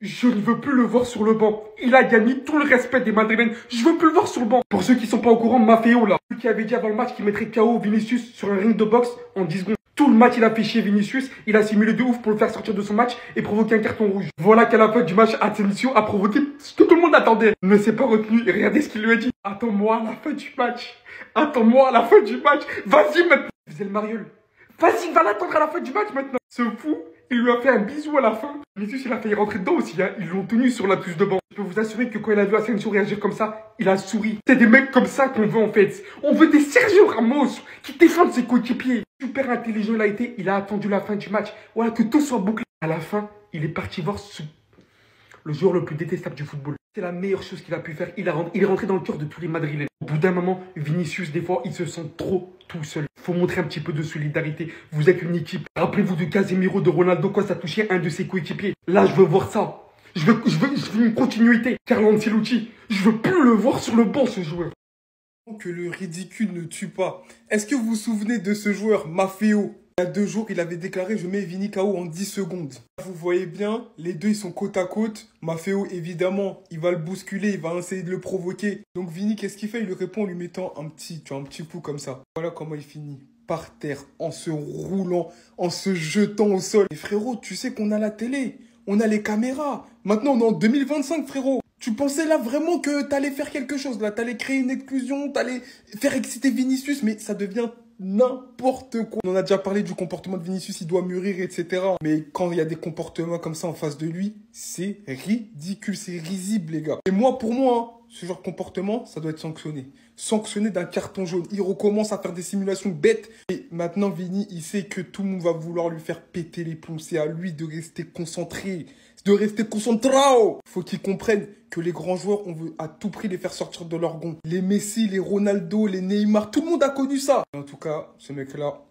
Je ne veux plus le voir sur le banc. Il a gagné tout le respect des Madrilènes. Je veux plus le voir sur le banc. Pour ceux qui sont pas au courant, Maffeo là, celui qui avait dit avant le match qu'il mettrait KO Vinicius sur un ring de boxe en 10 secondes. Tout le match, il a fait chier Vinicius. Il a simulé de ouf pour le faire sortir de son match et provoquer un carton rouge. Voilà qu'à la fin du match, Asensio a provoqué ce que tout le monde attendait. Il ne s'est pas retenu. Et regardez ce qu'il lui a dit. Attends-moi à la fin du match. Attends-moi à la fin du match. Vas-y maintenant. Il faisait le mariole. Vas-y, va l'attendre à la fin du match maintenant. Ce fou, il lui a fait un bisou à la fin. Vinicius, il a failli rentrer dedans aussi, hein. Ils l'ont tenu sur la touche de banc. Je peux vous assurer que quand il a vu Asensio réagir comme ça, il a souri. C'est des mecs comme ça qu'on veut en fait. On veut des Sergio Ramos qui défendent ses coéquipiers. Super intelligent il a été, il a attendu la fin du match. Voilà, que tout soit bouclé. À la fin, il est parti voir le joueur le plus détestable du football. C'est la meilleure chose qu'il a pu faire. Il est rentré dans le cœur de tous les Madrilènes. Au bout d'un moment, Vinicius, des fois, il se sent trop tout seul. Il faut montrer un petit peu de solidarité. Vous êtes une équipe. Rappelez-vous de Casemiro, de Ronaldo, quand ça touchait un de ses coéquipiers. Là, je veux voir ça. Je veux une continuité. Carlo Ancelotti, je veux plus le voir sur le banc, ce joueur. Que le ridicule ne tue pas. Est-ce que vous vous souvenez de ce joueur, Maffeo? Il y a 2 jours, il avait déclaré « Je mets Vini KO en 10 secondes ». Vous voyez bien, les deux, ils sont côte à côte. Maffeo, évidemment, il va le bousculer, il va essayer de le provoquer. Donc Vini, qu'est-ce qu'il fait? Il lui répond en lui mettant un petit coup comme ça. Voilà comment il finit. Par terre, en se roulant, en se jetant au sol. Et frérot, tu sais qu'on a la télé, on a les caméras. Maintenant, on est en 2025, frérot. Tu pensais là vraiment que t'allais faire quelque chose, là. T'allais créer une exclusion, t'allais faire exciter Vinicius, mais ça devient n'importe quoi. On en a déjà parlé du comportement de Vinicius, il doit mûrir, etc. Mais quand il y a des comportements comme ça en face de lui, c'est ridicule, c'est risible, les gars. Et moi, pour moi, hein, ce genre de comportement, ça doit être sanctionné. Sanctionné d'un carton jaune. Il recommence à faire des simulations bêtes. Et maintenant, Vini, il sait que tout le monde va vouloir lui faire péter les plombs. C'est à lui de rester concentré. De rester concentré. Faut qu'il comprenne que les grands joueurs, on veut à tout prix les faire sortir de leur gond. Les Messi, les Ronaldo, les Neymar, tout le monde a connu ça. En tout cas, ce mec-là,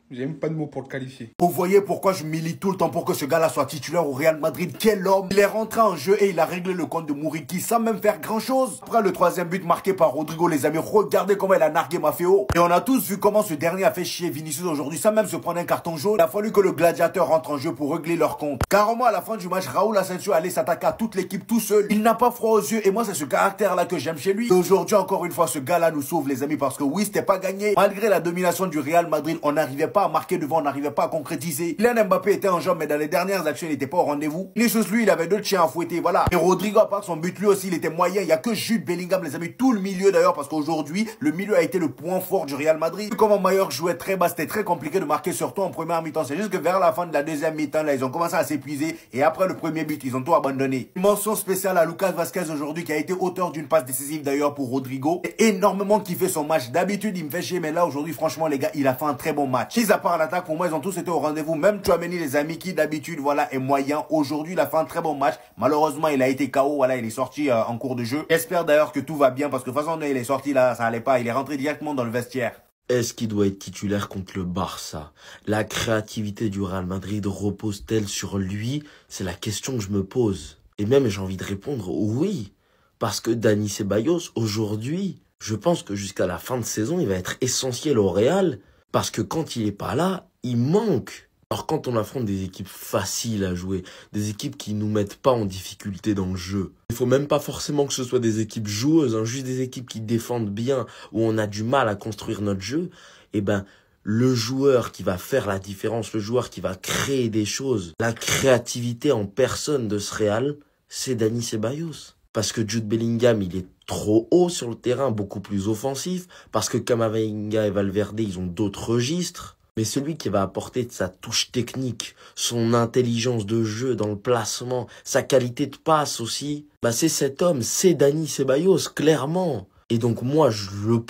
j'ai même pas de mots pour le qualifier. Vous voyez pourquoi je milite tout le temps pour que ce gars-là soit titulaire au Real Madrid. Quel homme! Il est rentré en jeu et il a réglé le compte de Muriqi sans même faire grand-chose. Après le 3e but marqué par Rodrigo, les amis, regardez comment il a nargué Maffeo. Et on a tous vu comment ce dernier a fait chier Vinicius aujourd'hui sans même se prendre un carton jaune. Il a fallu que le gladiateur rentre en jeu pour régler leur compte. Carrément, à la fin du match, Raúl Asensio allait s'attaquer à toute l'équipe tout seul. Il n'a pas froid aux yeux et moi, c'est ce caractère-là que j'aime chez lui. Et aujourd'hui, encore une fois, ce gars-là nous sauve, les amis, parce que oui, c'était pas gagné. Malgré la domination du Real Madrid, on n'arrivait pas à marquer devant, on n'arrivait pas à concrétiser. Kylian Mbappé était en jambes, mais dans les dernières actions, il n'était pas au rendez-vous. Vinicius, lui, il avait 2 chiens à fouetter, voilà. Et Rodrigo, à part son but, lui aussi, il était moyen. Il n'y a que Jude Bellingham, les amis, tout le milieu d'ailleurs, parce qu'aujourd'hui, le milieu a été le point fort du Real Madrid. Comment Mallorca jouait très bas, c'était très compliqué de marquer, surtout en première mi-temps. C'est juste que vers la fin de la deuxième mi-temps, là, ils ont commencé à s'épuiser. Et après le premier but, ils ont tout abandonné. Une mention spéciale à Lucas Vazquez aujourd'hui, qui a été auteur d'une passe décisive d'ailleurs pour Rodrigo. Et énormément kiffé son match. D'habitude, il me fait chier, mais là, aujourd'hui, franchement, les gars, il a fait un très bon match. Mis à part l'attaque, pour moi, ils ont tous été au rendez-vous. Même Tchouaméni, les amis, qui d'habitude, voilà, est moyen. Aujourd'hui, il a fait un très bon match. Malheureusement, il a été KO. Voilà, il est sorti en cours de jeu. J'espère d'ailleurs que tout va bien parce que de toute façon, il est sorti là, ça allait pas. Il est rentré directement dans le vestiaire. Est-ce qu'il doit être titulaire contre le Barça? La créativité du Real Madrid repose-t-elle sur lui? C'est la question que je me pose. Et même, j'ai envie de répondre oui. Parce que Dani Ceballos, aujourd'hui, je pense que jusqu'à la fin de saison, il va être essentiel au Real. Parce que quand il est pas là, il manque. Alors quand on affronte des équipes faciles à jouer, des équipes qui nous mettent pas en difficulté dans le jeu, il faut même pas forcément que ce soit des équipes joueuses, hein, juste des équipes qui défendent bien, où on a du mal à construire notre jeu, eh ben, le joueur qui va faire la différence, le joueur qui va créer des choses, la créativité en personne de ce Real, c'est Dani Ceballos. Parce que Jude Bellingham, il est trop haut sur le terrain, beaucoup plus offensif, parce que Camavinga et Valverde, ils ont d'autres registres. Mais celui qui va apporter de sa touche technique, son intelligence de jeu dans le placement, sa qualité de passe aussi, bah c'est cet homme, c'est Dani Ceballos, clairement. Et donc moi, je vous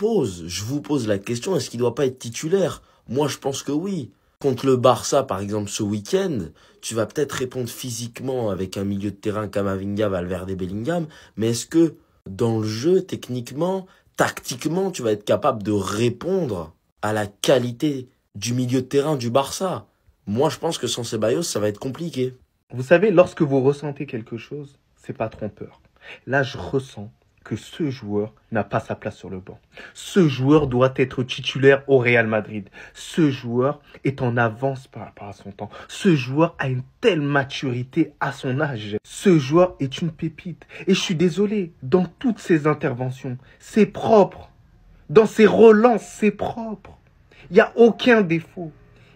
pose la question, est-ce qu'il doit pas être titulaire? Moi, je pense que oui. Contre le Barça, par exemple, ce week-end, tu vas peut-être répondre physiquement avec un milieu de terrain Camavinga, Valverde, Bellingham, mais est-ce que dans le jeu, techniquement, tactiquement, tu vas être capable de répondre à la qualité du milieu de terrain du Barça? Moi, je pense que sans Ceballos, ça va être compliqué. Vous savez, lorsque vous ressentez quelque chose, c'est pas trompeur. Là, je ressens que ce joueur n'a pas sa place sur le banc. Ce joueur doit être titulaire au Real Madrid. Ce joueur est en avance par rapport à son temps. Ce joueur a une telle maturité à son âge. Ce joueur est une pépite. Et je suis désolé, dans toutes ses interventions, c'est propre. Dans ses relances, c'est propre. Il n'y a aucun défaut.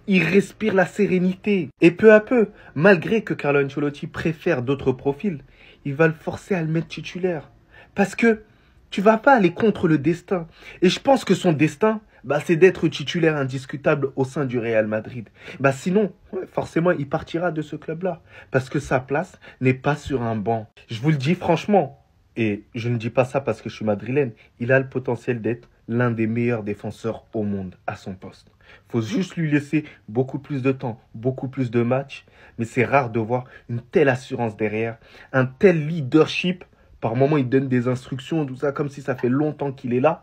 Il respire la sérénité. Et peu à peu, malgré que Carlo Ancelotti préfère d'autres profils, il va le forcer à le mettre titulaire. Parce que tu vas pas aller contre le destin. Et je pense que son destin, c'est d'être titulaire indiscutable au sein du Real Madrid. Sinon, forcément, il partira de ce club-là. Parce que sa place n'est pas sur un banc. Je vous le dis franchement, et je ne dis pas ça parce que je suis madrilène, il a le potentiel d'être l'un des meilleurs défenseurs au monde à son poste. Il faut juste lui laisser beaucoup plus de temps, beaucoup plus de matchs. Mais c'est rare de voir une telle assurance derrière, un tel leadership. Par moments, il donne des instructions, tout ça, comme si ça fait longtemps qu'il est là.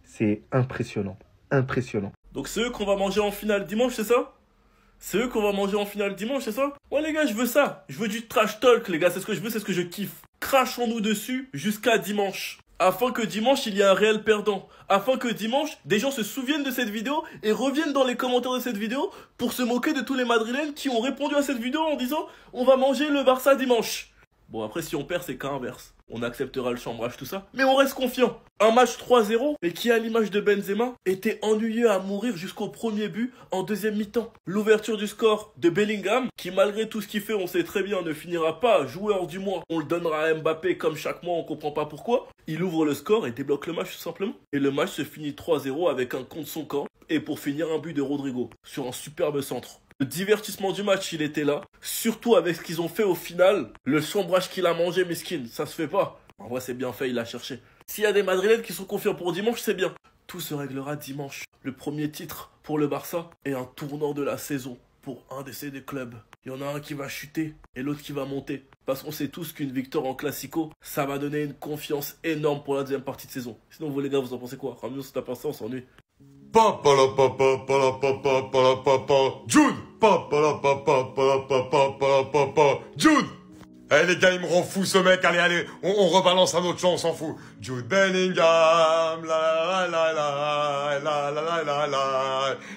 C'est impressionnant. Impressionnant. Donc c'est eux qu'on va manger en finale dimanche, c'est ça? C'est eux qu'on va manger en finale dimanche, c'est ça? Ouais les gars, je veux ça. Je veux du trash talk, les gars. C'est ce que je veux, c'est ce que je kiffe. Crachons-nous dessus jusqu'à dimanche. Afin que dimanche, il y ait un réel perdant. Afin que dimanche, des gens se souviennent de cette vidéo et reviennent dans les commentaires de cette vidéo pour se moquer de tous les Madrilènes qui ont répondu à cette vidéo en disant « On va manger le Barça dimanche ». Bon, après, si on perd, c'est cas inverse. On acceptera le chambrage, tout ça. Mais on reste confiant. Un match 3-0, et qui, à l'image de Benzema, était ennuyeux à mourir jusqu'au premier but en deuxième mi-temps. L'ouverture du score de Bellingham, qui malgré tout ce qu'il fait, on sait très bien, ne finira pas joueur du mois. On le donnera à Mbappé comme chaque mois, on comprend pas pourquoi. Il ouvre le score et débloque le match tout simplement. Et le match se finit 3-0 avec un contre son camp. Et pour finir, un but de Rodrigo sur un superbe centre. Le divertissement du match, il était là. Surtout avec ce qu'ils ont fait au final. Le chambrage qu'il a mangé, Miskin, ça se fait pas. En vrai, c'est bien fait, il l'a cherché. S'il y a des Madrilènes qui sont confiants pour dimanche, c'est bien. Tout se réglera dimanche. Le premier titre pour le Barça et un tournant de la saison pour un de ces deux clubs. Il y en a un qui va chuter et l'autre qui va monter. Parce qu'on sait tous qu'une victoire en Classico, ça va donner une confiance énorme pour la deuxième partie de saison. Sinon, vous les gars, vous en pensez quoi? Ramenez-nous sur ta pensée, on s'ennuie. Jude! Jude! Eh les gars, il me rend fou ce mec, allez, on rebalance un autre chant, on s'en fout. Jude Bellingham, la la la la la la la la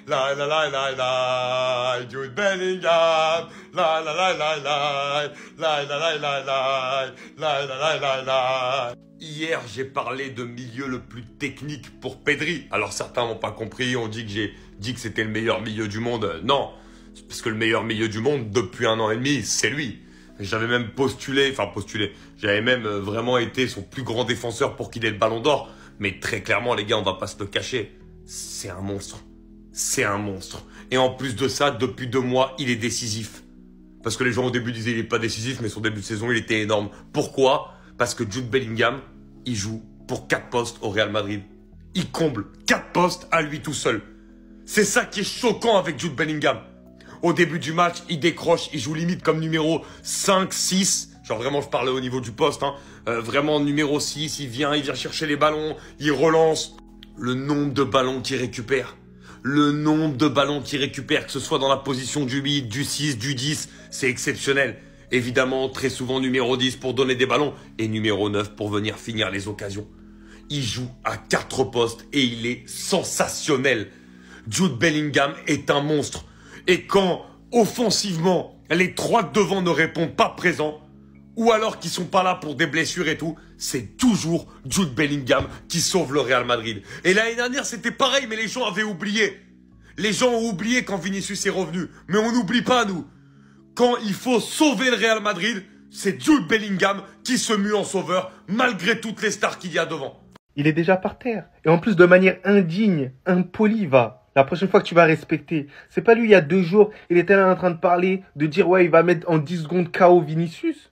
la la la la la Jude Bellingham, la la la la la la la la la la la la la la. Hier, j'ai parlé de milieu le plus technique pour Pedri. Alors certains n'ont pas compris, on dit que j'ai dit que c'était le meilleur milieu du monde. Non, parce que le meilleur milieu du monde depuis 1 an et demi, c'est lui. J'avais même j'avais même vraiment été son plus grand défenseur pour qu'il ait le ballon d'or. Mais très clairement, les gars, on va pas se le cacher. C'est un monstre. C'est un monstre. Et en plus de ça, depuis 2 mois, il est décisif. Parce que les gens au début disaient qu'il n'est pas décisif, mais son début de saison, il était énorme. Pourquoi? Parce que Jude Bellingham, il joue pour 4 postes au Real Madrid. Il comble 4 postes à lui tout seul. C'est ça qui est choquant avec Jude Bellingham. Au début du match, il décroche, il joue limite comme numéro 5, 6. Genre vraiment, je parlais au niveau du poste. Vraiment numéro 6, il vient chercher les ballons, il relance. Le nombre de ballons qu'il récupère. Le nombre de ballons qu'il récupère, que ce soit dans la position du 8, du 6, du 10, c'est exceptionnel. Évidemment, très souvent numéro 10 pour donner des ballons et numéro 9 pour venir finir les occasions. Il joue à 4 postes et il est sensationnel. Jude Bellingham est un monstre. Et quand, offensivement, les 3 de devant ne répondent pas présents, ou alors qu'ils sont pas là pour des blessures et tout, c'est toujours Jude Bellingham qui sauve le Real Madrid. Et l'année dernière, c'était pareil, mais les gens avaient oublié. Les gens ont oublié quand Vinicius est revenu. Mais on n'oublie pas, nous. Quand il faut sauver le Real Madrid, c'est Jude Bellingham qui se mue en sauveur, malgré toutes les stars qu'il y a devant. Il est déjà par terre. Et en plus, de manière indigne, impolie, va. La prochaine fois que tu vas respecter. C'est pas lui, il y a 2 jours, il était là en train de parler, de dire, ouais, il va mettre en 10 secondes KO Vinicius.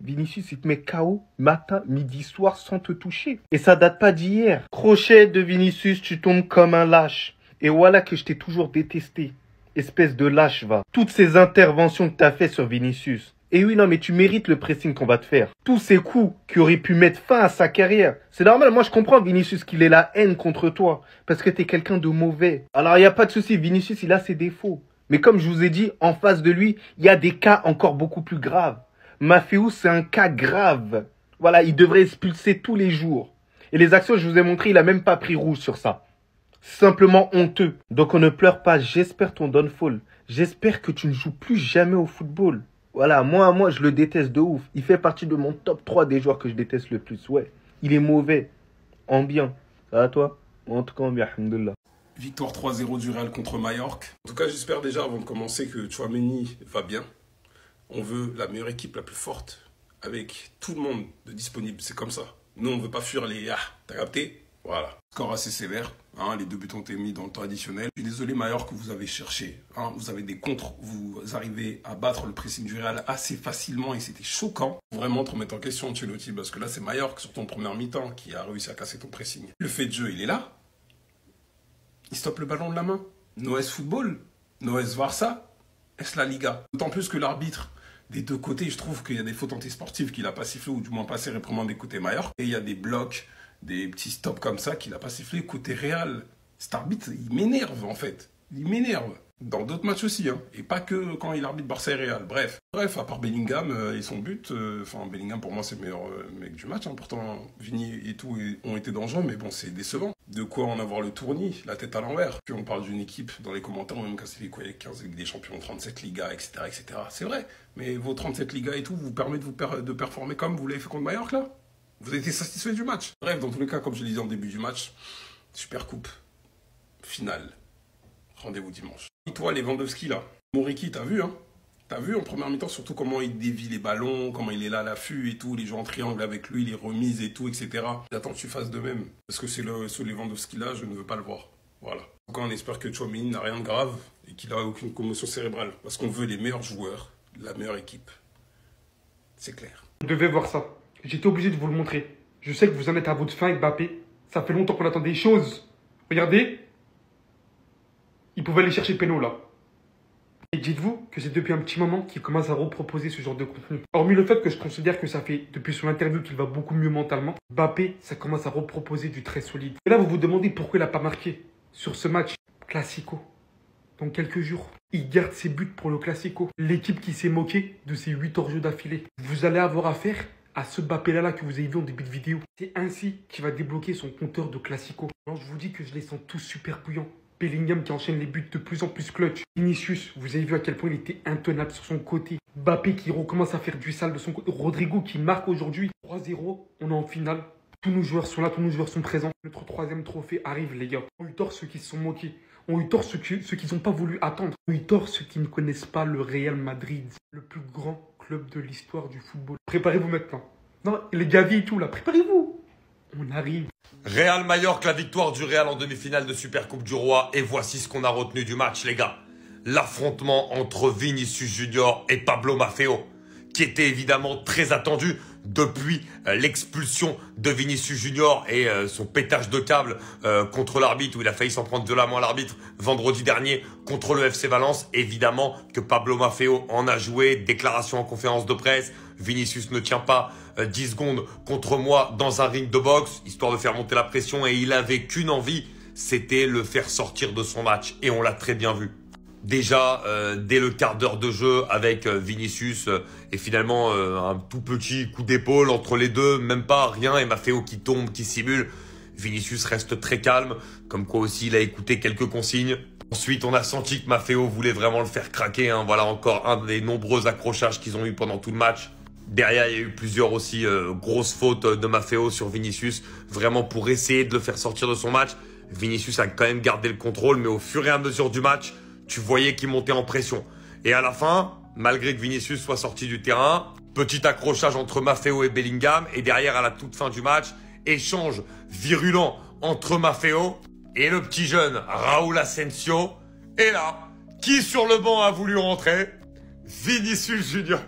Vinicius, il te met KO matin, midi, soir, sans te toucher. Et ça date pas d'hier. Crochet de Vinicius, tu tombes comme un lâche. Et voilà que je t'ai toujours détesté. Espèce de lâche, va. Toutes ces interventions que t'as fait sur Vinicius. Et oui, non, mais tu mérites le pressing qu'on va te faire. Tous ces coups qui auraient pu mettre fin à sa carrière. C'est normal, moi je comprends Vinicius qu'il ait la haine contre toi. Parce que t'es quelqu'un de mauvais. Alors il n'y a pas de souci, Vinicius il a ses défauts. Mais comme je vous ai dit, en face de lui, il y a des cas encore beaucoup plus graves. Maffeo, c'est un cas grave. Voilà, il devrait expulser tous les jours. Et les actions, je vous ai montré, il a même pas pris rouge sur ça. Simplement honteux. Donc on ne pleure pas, j'espère ton downfall. J'espère que tu ne joues plus jamais au football. Voilà, moi, je le déteste de ouf. Il fait partie de mon top 3 des joueurs que je déteste le plus. Ouais, il est mauvais. En bien. Ça va toi? En tout cas, en bien, alhamdoulilah. Victoire 3-0 du Real contre Majorque. En tout cas, j'espère déjà, avant de commencer, que Tchouaméni va bien. On veut la meilleure équipe, la plus forte, avec tout le monde de disponible. C'est comme ça. Nous, on ne veut pas fuir les... Ah, t'as capté? Voilà. Score assez sévère. Hein, les 2 buts ont été mis dans le temps additionnel. Je suis désolé, Majorque, que vous avez cherché. Hein, vous avez des contres. Vous arrivez à battre le pressing du Real assez facilement et c'était choquant. Vraiment te remettre en question, Ancelotti, parce que là, c'est Majorque, sur ton première mi-temps, qui a réussi à casser ton pressing. Le fait de jeu, il est là. Il stoppe le ballon de la main. No S Football, no S Barça, est-ce la Liga? D'autant plus que l'arbitre, des deux côtés, je trouve qu'il y a des fautes antisportives qu'il n'a pas sifflé, ou du moins pas assez réprimandé côté Majorque. Et il y a des blocs, des petits stops comme ça qu'il n'a pas sifflé côté Real. Cet arbitre, il m'énerve en fait. Il m'énerve. Dans d'autres matchs aussi, hein. Et pas que quand il arbitre Barça et Real. Bref, à part Bellingham et son but, Bellingham pour moi c'est le meilleur mec du match. Hein. Pourtant, Vini et tout ont été dangereux, mais bon, c'est décevant. De quoi en avoir le tournis, la tête à l'envers. Puis on parle d'une équipe, dans les commentaires, on a même cassé les couilles avec 15 Ligue des Champions, 37 Ligas, etc. etc. C'est vrai, mais vos 37 Ligas et tout vous permettent de performer comme vous l'avez fait contre Majorque là? Vous avez été satisfait du match? Bref, dans tous les cas, comme je le disais en début du match, super coupe, finale. Rendez-vous dimanche. Et toi, Lewandowski, là, Moriki, t'as vu, hein? T'as vu en première mi-temps, surtout comment il dévie les ballons, comment il est là à l'affût et tout, les gens en triangle avec lui, les remises et tout, etc. J'attends que tu fasses de même. Parce que ce Lewandowski-là, je ne veux pas le voir. Voilà. Donc on espère que Tchouaméni n'a rien de grave et qu'il n'a aucune commotion cérébrale. Parce qu'on veut les meilleurs joueurs, la meilleure équipe. C'est clair. Vous devez voir ça. J'étais obligé de vous le montrer. Je sais que vous en êtes à votre fin avec Mbappé. Ça fait longtemps qu'on attend des choses. Regardez. Il pouvait aller chercher Péno là. Et dites-vous que c'est depuis un petit moment qu'il commence à reproposer ce genre de contenu. Hormis le fait que je considère que ça fait depuis son interview qu'il va beaucoup mieux mentalement, Mbappé, ça commence à reproposer du très solide. Et là, vous vous demandez pourquoi il n'a pas marqué sur ce match Classico. Dans quelques jours, il garde ses buts pour le Classico. L'équipe qui s'est moquée de ses 8 hors-jeu d'affilée. Vous allez avoir affaire à ce Mbappé-là que vous avez vu en début de vidéo. C'est ainsi qu'il va débloquer son compteur de Classico. Alors je vous dis que je les sens tous super bouillants. Bellingham qui enchaîne les buts de plus en plus clutch. Vinicius, vous avez vu à quel point il était intenable sur son côté. Mbappé qui recommence à faire du sale de son côté. Rodrigo qui marque aujourd'hui. 3-0, on est en finale. Tous nos joueurs sont là, tous nos joueurs sont présents. Notre 3e trophée arrive, les gars. On eu tort ceux qui se sont moqués. On eu tort ceux qui n'ont pas voulu attendre. On eu tort ceux qui ne connaissent pas le Real Madrid. Le plus grand club de l'histoire du football. Préparez-vous maintenant. Non, les Gavi et tout là, préparez-vous. On arrive. Real Majorque, la victoire du Real en demi-finale de Supercoupe du Roi. Et voici ce qu'on a retenu du match, les gars. L'affrontement entre Vinicius Junior et Pablo Maffeo, qui était évidemment très attendu depuis l'expulsion de Vinicius Junior et son pétage de câble contre l'arbitre, où il a failli s'en prendre violemment à l'arbitre vendredi dernier contre le FC Valence. Évidemment que Pablo Maffeo en a joué, déclaration en conférence de presse. Vinicius ne tient pas 10 secondes contre moi dans un ring de boxe, histoire de faire monter la pression, et il avait qu'une envie, c'était le faire sortir de son match. Et on l'a très bien vu. Déjà, dès le quart d'heure de jeu avec Vinicius et finalement un tout petit coup d'épaule entre les deux, même pas rien, et Maffeo qui tombe, qui simule. Vinicius reste très calme, comme quoi aussi il a écouté quelques consignes. Ensuite, on a senti que Maffeo voulait vraiment le faire craquer, hein. Voilà encore un des nombreux accrochages qu'ils ont eu pendant tout le match. Derrière, il y a eu plusieurs aussi grosses fautes de Maffeo sur Vinicius, vraiment pour essayer de le faire sortir de son match. Vinicius a quand même gardé le contrôle, mais au fur et à mesure du match, tu voyais qu'il montait en pression. Et à la fin, malgré que Vinicius soit sorti du terrain, petit accrochage entre Maffeo et Bellingham. Et derrière, à la toute fin du match, échange virulent entre Maffeo et le petit jeune Raúl Asensio. Et là, qui sur le banc a voulu rentrer? Vinicius Junior.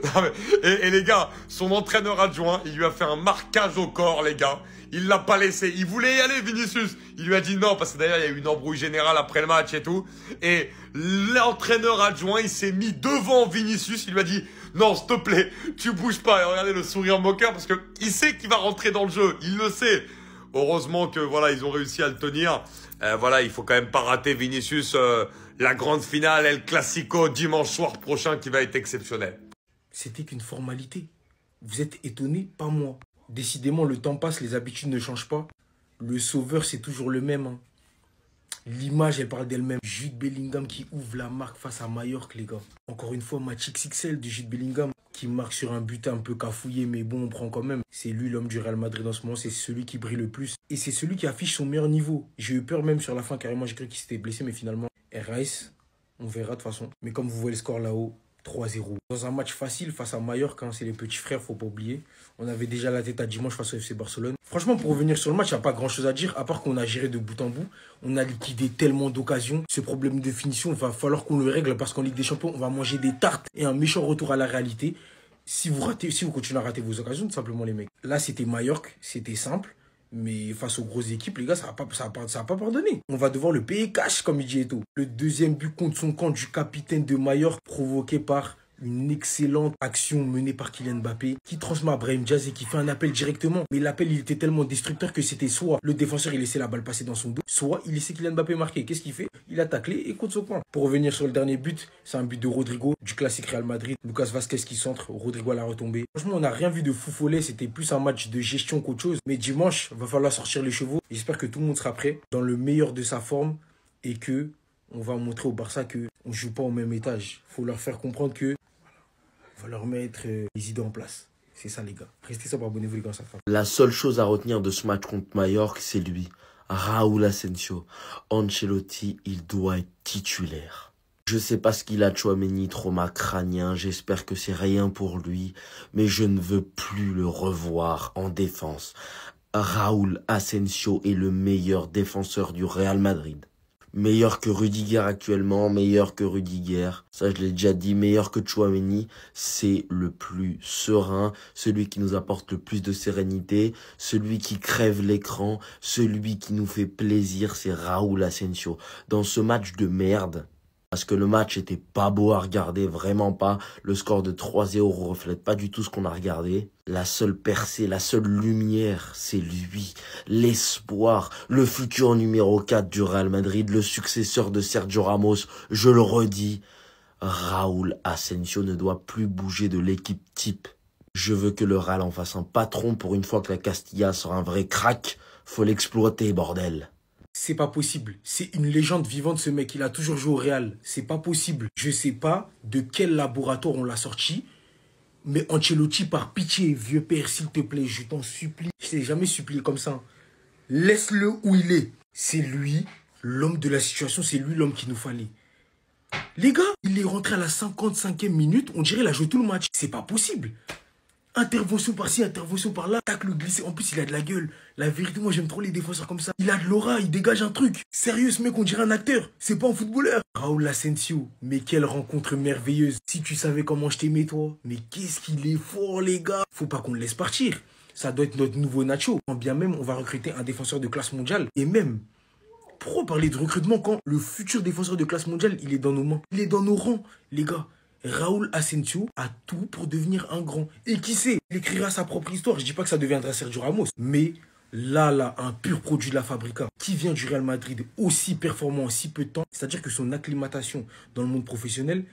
Non mais, et les gars, son entraîneur adjoint, il lui a fait un marquage au corps, les gars. Il l'a pas laissé. Il voulait y aller, Vinicius. Il lui a dit non, parce que d'ailleurs, il y a eu une embrouille générale après le match et tout. Et l'entraîneur adjoint, il s'est mis devant Vinicius. Il lui a dit non, s'il te plaît, tu bouges pas. Et regardez le sourire moqueur, parce que il sait qu'il va rentrer dans le jeu. Il le sait. Heureusement que voilà, ils ont réussi à le tenir. Voilà, il faut quand même pas rater Vinicius. La grande finale, El Clasico, dimanche soir prochain, qui va être exceptionnel. C'était qu'une formalité. Vous êtes étonnés? Pas moi. Décidément, le temps passe, les habitudes ne changent pas. Le sauveur, c'est toujours le même. Hein. L'image, elle parle d'elle-même. Jude Bellingham qui ouvre la marque face à Majorque, les gars. Encore une fois, match XXL de Jude Bellingham qui marque sur un but un peu cafouillé, mais bon, on prend quand même. C'est lui l'homme du Real Madrid en ce moment, c'est celui qui brille le plus. Et c'est celui qui affiche son meilleur niveau. J'ai eu peur même sur la fin, carrément, j'ai cru qu'il s'était blessé, mais finalement, Rice, on verra de toute façon. Mais comme vous voyez le score là-haut, 3-0. Dans un match facile face à Majorque, hein, c'est les petits frères, faut pas oublier. On avait déjà la tête à dimanche face au FC Barcelone. Franchement, pour revenir sur le match, il n'y a pas grand-chose à dire, à part qu'on a géré de bout en bout. On a liquidé tellement d'occasions. Ce problème de finition, il va falloir qu'on le règle parce qu'en Ligue des Champions, on va manger des tartes et un méchant retour à la réalité. Si vous continuez à rater vos occasions, tout simplement les mecs. Là, c'était Majorque, c'était simple. Mais face aux grosses équipes, les gars, ça va pas pardonner. On va devoir le payer cash, comme il dit Eto'o. Le deuxième but contre son camp du capitaine de Majorque, provoqué par une excellente action menée par Kylian Mbappé, qui transmet à Brahim Diaz et qui fait un appel directement. Mais l'appel, il était tellement destructeur que c'était soit le défenseur, il laissait la balle passer dans son dos, soit il laissait Kylian Mbappé marquer. Qu'est-ce qu'il fait? Il a taclé et contre son camp. Pour revenir sur le dernier but, c'est un but de Rodrigo, du classique Real Madrid. Lucas Vazquez qui centre, Rodrigo à la retombée. Franchement, on n'a rien vu de fou follet, c'était plus un match de gestion qu'autre chose. Mais dimanche, va falloir sortir les chevaux. J'espère que tout le monde sera prêt, dans le meilleur de sa forme, et que on va montrer au Barça qu'on ne joue pas au même étage. Il faut leur faire comprendre que on va leur mettre les idées en place. C'est ça, les gars. Restez sobre, abonnez-vous, les gars. Ça. La seule chose à retenir de ce match contre Majorque, c'est lui. Raúl Asensio. Ancelotti, il doit être titulaire. Je sais pas ce qu'il a, Tchouaméni, trauma crânien. J'espère que c'est rien pour lui. Mais je ne veux plus le revoir en défense. Raúl Asensio est le meilleur défenseur du Real Madrid. Meilleur que Rudiger actuellement, meilleur que Rudiger. Ça, je l'ai déjà dit, meilleur que Tchouaméni. C'est le plus serein, celui qui nous apporte le plus de sérénité, celui qui crève l'écran, celui qui nous fait plaisir, c'est Raúl Asensio. Dans ce match de merde, parce que le match était pas beau à regarder, vraiment pas. Le score de 3-0 reflète pas du tout ce qu'on a regardé. La seule percée, la seule lumière, c'est lui. L'espoir, le futur numéro 4 du Real Madrid, le successeur de Sergio Ramos. Je le redis, Raúl Asensio ne doit plus bouger de l'équipe type. Je veux que le Real en fasse un patron pour une fois que la Castilla sera un vrai crack. Faut l'exploiter, bordel. C'est pas possible. C'est une légende vivante, ce mec. Il a toujours joué au Real. C'est pas possible. Je sais pas de quel laboratoire on l'a sorti. Mais Ancelotti, par pitié, vieux père, s'il te plaît, je t'en supplie. Je t'ai jamais supplié comme ça. Laisse-le où il est. C'est lui, l'homme de la situation. C'est lui l'homme qu'il nous fallait. Les gars, il est rentré à la 55e minute. On dirait qu'il a joué tout le match. C'est pas possible. Intervention par-ci, intervention par-là, tacle glissé. En plus, il a de la gueule. La vérité, moi, j'aime trop les défenseurs comme ça. Il a de l'aura, il dégage un truc. Sérieux, ce mec, on dirait un acteur. C'est pas un footballeur. Raúl Asensio, mais quelle rencontre merveilleuse. Si tu savais comment je t'aimais, toi. Mais qu'est-ce qu'il est fort, les gars. Faut pas qu'on le laisse partir. Ça doit être notre nouveau Nacho. Quand bien même, on va recruter un défenseur de classe mondiale. Et même, pourquoi parler de recrutement quand le futur défenseur de classe mondiale, il est dans nos mains. Il est dans nos rangs, les gars. Raúl Asensio a tout pour devenir un grand. Et qui sait, il écrira sa propre histoire. Je dis pas que ça deviendra Sergio Ramos. Mais là, un pur produit de la Fabrica qui vient du Real Madrid, aussi performant en si peu de temps. C'est-à-dire que son acclimatation dans le monde professionnel,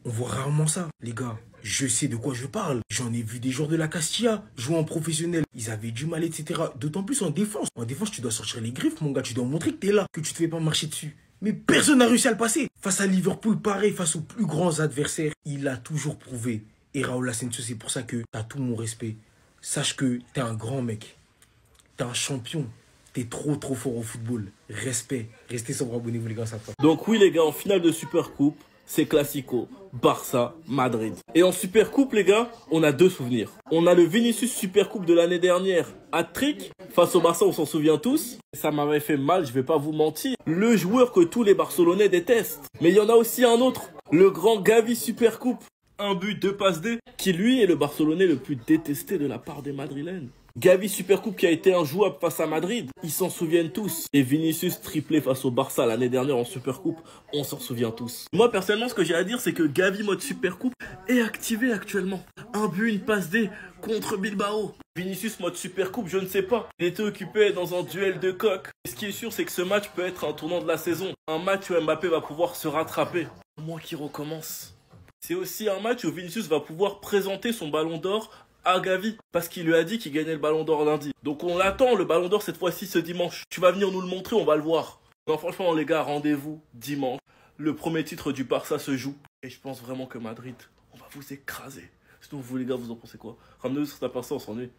on voit rarement ça, les gars. Je sais de quoi je parle. J'en ai vu des joueurs de la Castilla jouer en professionnel. Ils avaient du mal, etc. D'autant plus en défense. En défense, tu dois sortir les griffes, mon gars. Tu dois montrer que t'es là, que tu te fais pas marcher dessus. Mais personne n'a réussi à le passer. Face à Liverpool, pareil, face aux plus grands adversaires, il a toujours prouvé. Et Raúl Asensio, c'est pour ça que t'as tout mon respect. Sache que t'es un grand mec. T'es un champion. T'es trop fort au football. Respect. Restez sobre, abonnez-vous les gars, ça va. Donc oui les gars, en finale de Supercoupe, c'est Classico, Barça, Madrid. Et en Supercoupe les gars, on a deux souvenirs. On a le Vinicius Supercoupe de l'année dernière, hat-trick, face au Barça, on s'en souvient tous. Ça m'avait fait mal, je vais pas vous mentir. Le joueur que tous les Barcelonais détestent. Mais il y en a aussi un autre, le grand Gavi Supercoupe. Un but, 2 passes D, qui lui est le Barcelonais le plus détesté de la part des Madrilènes. Gavi Supercoupe qui a été injouable face à Madrid, ils s'en souviennent tous. Et Vinicius triplé face au Barça l'année dernière en Supercoupe, on s'en souvient tous. Moi personnellement ce que j'ai à dire c'est que Gavi mode Supercoupe est activé actuellement. Un but, une passe D contre Bilbao. Vinicius mode Supercoupe, je ne sais pas. Il était occupé dans un duel de coq. Ce qui est sûr c'est que ce match peut être un tournant de la saison. Un match où Mbappé va pouvoir se rattraper. Moi qui recommence. C'est aussi un match où Vinicius va pouvoir présenter son ballon d'or à Gavi, parce qu'il lui a dit qu'il gagnait le ballon d'or lundi. Donc on l'attend, le ballon d'or, cette fois-ci, ce dimanche. Tu vas venir nous le montrer, on va le voir. Non, franchement, les gars, rendez-vous dimanche. Le premier titre du Barça se joue. Et je pense vraiment que Madrid, on va vous écraser. Sinon, vous, les gars, vous en pensez quoi? Ramenez-nous sur ta personne, on s'ennuie.